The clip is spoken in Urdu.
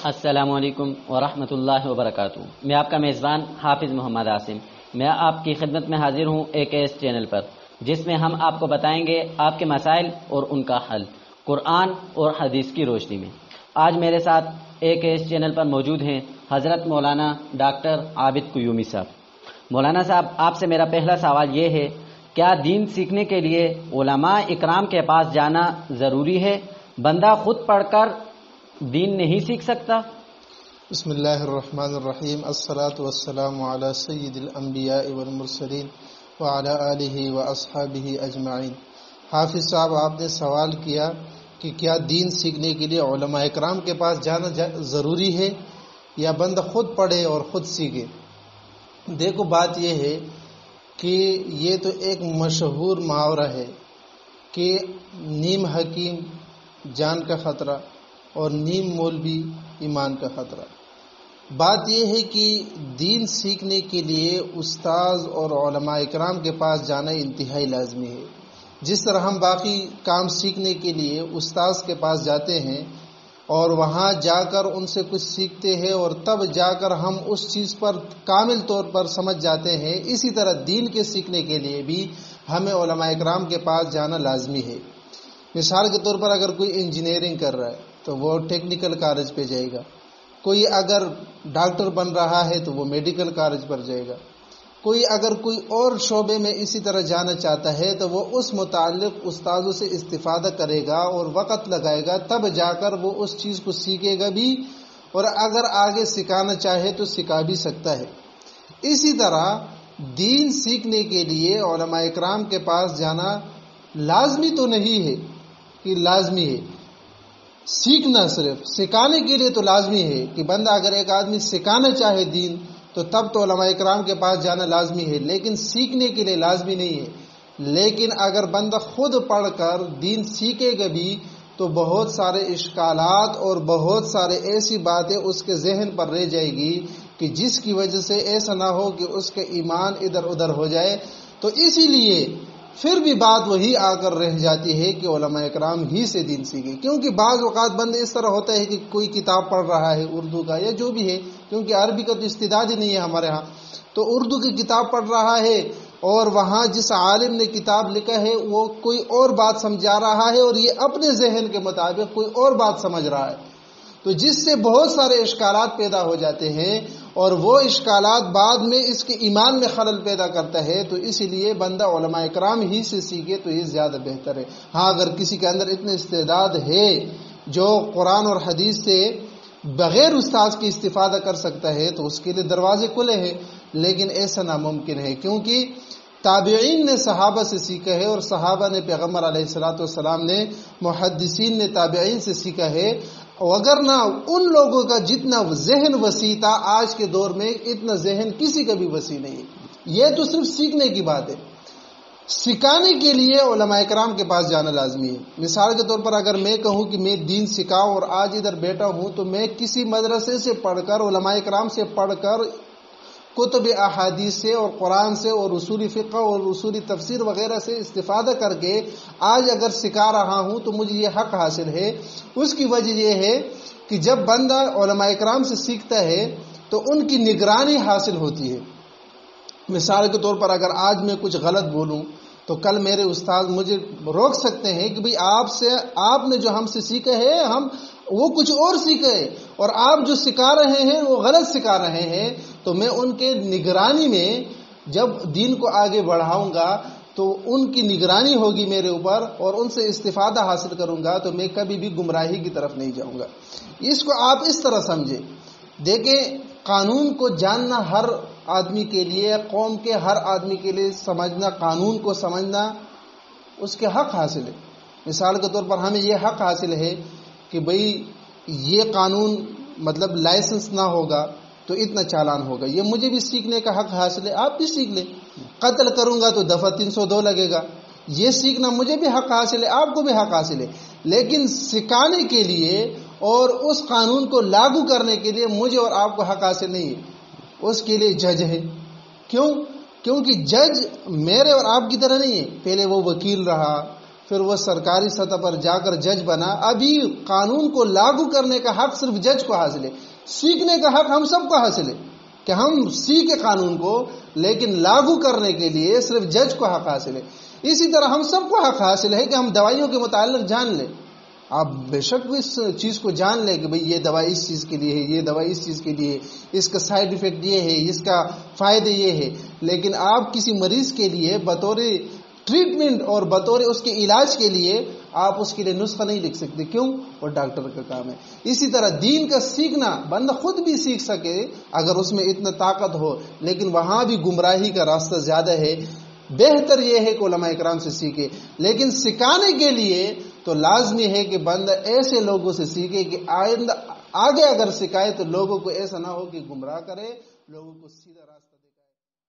السلام علیکم ورحمۃ اللہ وبرکاتہ۔ میں آپ کا میزبان حافظ محمد عاصم، میں آپ کی خدمت میں حاضر ہوں AKS چینل پر، جس میں ہم آپ کو بتائیں گے آپ کے مسائل اور ان کا حل قرآن اور حدیث کی روشنی میں۔ آج میرے ساتھ AKS چینل پر موجود ہیں حضرت مولانا ڈاکٹر عابد قیومی صاحب۔ مولانا صاحب، آپ سے میرا پہلا سوال یہ ہے، کیا دین سیکھنے کے لیے علماء اکرام کے پاس جانا ضروری ہے؟ بندہ خود پڑھ کر دین نہیں سیکھ سکتا؟ بسم اللہ الرحمن الرحیم، الصلاۃ والسلام علی سید الانبیاء والمرسلین وعلی آلہ واصحابہ اجمعین۔ حافظ صاحب، آپ نے سوال کیا کہ کیا دین سیکھنے کے لیے علماء اکرام کے پاس جانا ضروری ہے یا بندہ خود پڑھے اور خود سیکھے؟ دیکھو، بات یہ ہے کہ یہ تو ایک مشہور محاورہ ہے کہ نیم حکیم جان کا خطرہ اور نیم مولوی ایمان کا خطرہ۔ بات یہ ہے کہ دین سیکھنے کے لیے استاذ اور علماء اکرام کے پاس جانا انتہائی لازمی ہے۔ جس طرح ہم باقی کام سیکھنے کے لیے استاذ کے پاس جاتے ہیں اور وہاں جا کر ان سے کچھ سیکھتے ہیں اور تب جا کر ہم اس چیز پر کامل طور پر سمجھ جاتے ہیں، اسی طرح دین کے سیکھنے کے لیے بھی ہمیں علماء اکرام کے پاس جانا لازمی ہے۔ مثال کے طور پر اگر کوئی انجینئرنگ کر رہا ہے تو وہ ٹیکنیکل کالج پہ جائے گا، کوئی اگر ڈاکٹر بن رہا ہے تو وہ میڈیکل کالج پر جائے گا، کوئی اگر کوئی اور شعبے میں اسی طرح جانا چاہتا ہے تو وہ اس متعلق استاذوں سے استفادہ کرے گا اور وقت لگائے گا، تب جا کر وہ اس چیز کو سیکھے گا بھی، اور اگر آگے سکھانا چاہے تو سکھا بھی سکتا ہے۔ اسی طرح دین سیکھنے کے لیے علماء اکرام کے پاس جانا لازمی تو نہیں ہے کہ لازمی ہے، سیکھنا صرف سکھانے کے لیے تو لازمی ہے کہ بندہ اگر ایک آدمی سکھانا چاہے دین تو تب تو علماء اکرام کے پاس جانا لازمی ہے، لیکن سیکھنے کے لیے لازمی نہیں ہے۔ لیکن اگر بندہ خود پڑھ کر دین سیکھے گا بھی تو بہت سارے اشکالات اور بہت سارے ایسی باتیں اس کے ذہن پر رہ جائے گی کہ جس کی وجہ سے ایسا نہ ہو کہ اس کا ایمان ادھر ادھر ہو جائے، تو اسی لیے پھر بھی بات وہی آ کر رہ جاتی ہے کہ علماء اکرام ہی سے دین سیکھے۔ کیونکہ بعض اوقات بندے اس طرح ہوتا ہے کہ کوئی کتاب پڑھ رہا ہے اردو کا یا جو بھی ہے، کیونکہ عربی کا تو استعداد ہی نہیں ہے ہمارے ہاں، تو اردو کی کتاب پڑھ رہا ہے اور وہاں جس عالم نے کتاب لکھا ہے وہ کوئی اور بات سمجھا رہا ہے اور یہ اپنے ذہن کے مطابق کوئی اور بات سمجھ رہا ہے، تو جس سے بہت سارے اشکالات پیدا ہو جاتے ہیں اور وہ اشکالات بعد میں اس کے ایمان میں خلل پیدا کرتا ہے۔ تو اسی لیے بندہ علماء اکرام ہی سے سیکھے تو یہ زیادہ بہتر ہے۔ ہاں، اگر کسی کے اندر اتنا استعداد ہے جو قرآن اور حدیث سے بغیر استاذ کی استفادہ کر سکتا ہے تو اس کے لیے دروازے کھلے ہیں، لیکن ایسا ناممکن ہے، کیونکہ تابعین نے صحابہ سے سیکھا ہے اور صحابہ نے پیغمبر علیہ الصلوۃ والسلام نے، محدثین نے تابعین سے سیکھا ہے، اگر نہ ان لوگوں کا جتنا ذہن وسیع تھا آج کے دور میں اتنا ذہن کسی کا بھی وسیع نہیں ہے۔ یہ تو صرف سیکھنے کی بات ہے، سکھانے کے لیے علماء اکرام کے پاس جانا لازمی ہے۔ مثال کے طور پر اگر میں کہوں کہ میں دین سکھاؤں اور آج ادھر بیٹھا ہوں تو میں کسی مدرسے سے پڑھ کر، علماء اکرام سے پڑھ کر، کتب احادیث سے اور قرآن سے اور اصول فقہ اور اصول تفسیر وغیرہ سے استفادہ کر کے آج اگر سکھا رہا ہوں تو مجھے یہ حق حاصل ہے۔ اس کی وجہ یہ ہے کہ جب بندہ علماء اکرام سے سیکھتا ہے تو ان کی نگرانی حاصل ہوتی ہے۔ مثال کے طور پر اگر آج میں کچھ غلط بولوں تو کل میرے استاد مجھے روک سکتے ہیں کہ بھئی آپ نے جو ہم سے سیکھا ہے وہ کچھ اور سیکھا ہے اور آپ جو سکھا رہے ہیں وہ غلط سکھا رہے ہیں، تو میں ان کے نگرانی میں جب دین کو آگے بڑھاؤں گا تو ان کی نگرانی ہوگی میرے اوپر اور ان سے استفادہ حاصل کروں گا، تو میں کبھی بھی گمراہی کی طرف نہیں جاؤں گا۔ اس کو آپ اس طرح سمجھیں۔ دیکھیں، قانون کو جاننا ہر آدمی کے لیے، قوم کے ہر آدمی کے لیے سمجھنا، قانون کو سمجھنا اس کے حق حاصل ہے۔ مثال کے طور پر ہمیں یہ حق حاصل ہے کہ بھئی یہ قانون مطلب لائسنس نہ ہوگا تو اتنا چالان ہوگا، یہ مجھے بھی سیکھنے کا حق حاصل ہے، آپ بھی سیکھ لیں۔ قتل کروں گا تو دفعہ 302 لگے گا، یہ سیکھنا مجھے بھی حق حاصل ہے، آپ کو بھی حق حاصل ہے، لیکن سکھانے کے لیے اور اس قانون کو لاگو کرنے کے لیے مجھے اور آپ کو حق حاصل نہیں ہے، اس کے لیے جج ہے۔ کیوں؟ کیونکہ جج میرے اور آپ کی طرح نہیں ہے، پہلے وہ وکیل رہا، پھر وہ سرکاری سطح پر جا کر جج بنا. ابھی قانون کو لاگو کرنے کا حق صرف جج کو حاصل ہے، سیکھنے کا حق ہم سب کو حاصل ہے کہ ہم سیکھیں قانون کو، لیکن لاگو کرنے کے لیے صرف جج کو حق حاصل ہے. اسی طرح ہم سب کو حق حاصل ہے کہ ہم دوائیوں کے متعلق جان لیں. آپ بے شک اس چیز کو جان لیں کہ بھئی یہ دوا اس چیز کے لیے ہے، یہ دوا اس چیز کے لیے ہے، اس کا سائیڈ ایفیکٹ یہ ہے، اس کا فائدے یہ ہے. لیکن آپ کسی مریض کے لیے بطور ٹریٹمنٹ اور بطور اس کے علاج کے لیے آپ اس کے لیے نسخہ نہیں لکھ سکتے. کیوں؟ وہ ڈاکٹر کا کام ہے. اسی طرح دین کا سیکھنا بندہ خود بھی سیکھ سکے اگر اس میں اتنا طاقت ہو، لیکن وہاں بھی گمراہی کا راستہ زیادہ ہے. بہتر یہ ہے کہ علماء اکرام سے سیکھے، لیکن سکھانے کے لیے تو لازمی ہے کہ بندہ ایسے لوگوں سے سیکھے کہ آگے اگر سکھائے تو لوگوں کو ایسا نہ ہو کہ گمراہ کرے، لوگوں کو سیدھا